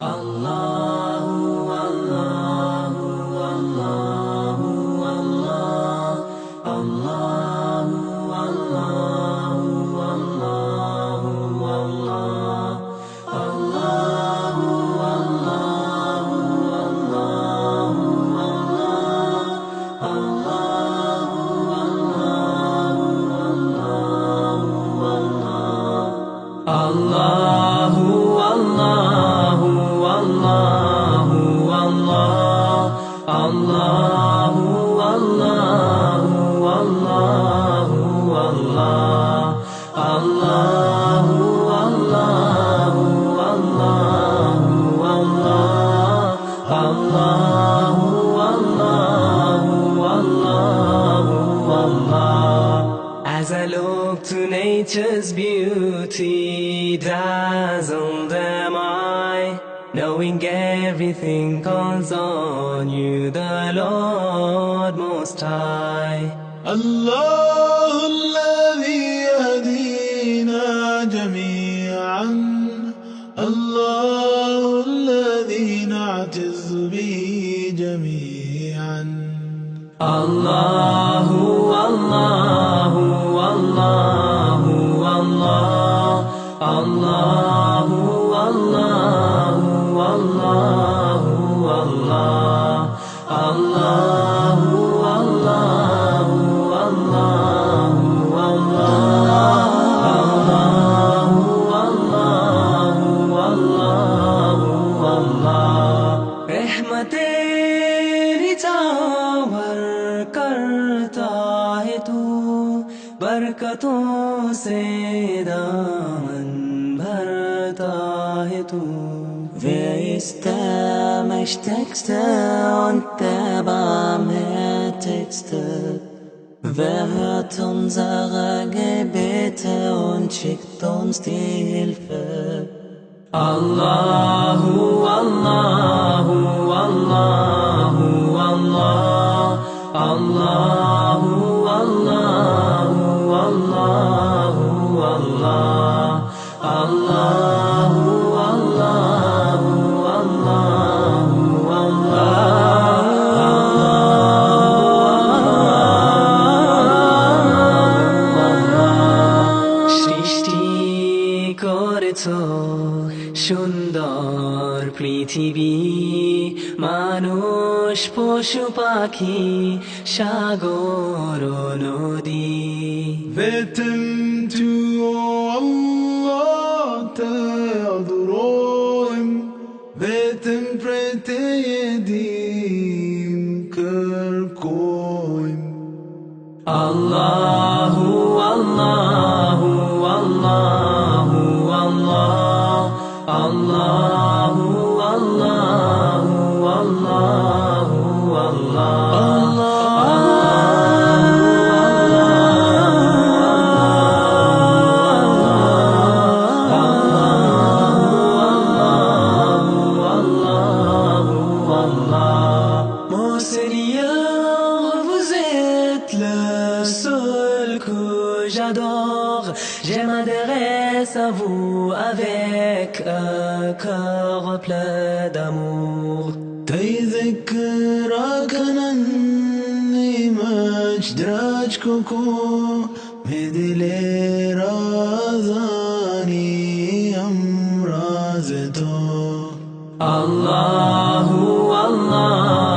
Allahu Allahu Allahu Allah Allahu Allahu Allahu Allah Allahu Allahu Allahu Allahu Allahu Allahu As I look to nature's beauty, dazzled am I, knowing everything calls on you, the Lord Most High. الله الذي يهدينا جميعا، الله الذي نعتز به جميعا. الله الله الله الله الله الله الله الله الله तेरी चावर करता है तू, बरकतों से दामन भरता है तू. Wer ist der Mächtigste und der Barmherzigste? Wer hört unsere Gebete und schickt uns die Hilfe? Allahu Allahu Allahu Allah Allahu Allahu Allahu Allah Allahu Allahu Allahu সৃষ্টি করেছো সুন্দর পৃথিবী, মানুষ পশু পাখি সাগর নদী. Beten du, Allah, te adorim, beten prete yedim kerkoim. Allahu Allahu Allahu Allah Allahu Allahu Allahu Allah. Mon Seigneur, vous êtes le seul que j'adore. Je m'adresse à vous avec un cœur plein d'amour. تذكرك أنني مجدرج كوكو مدلي رازاني أمرازتو. Allahu Allah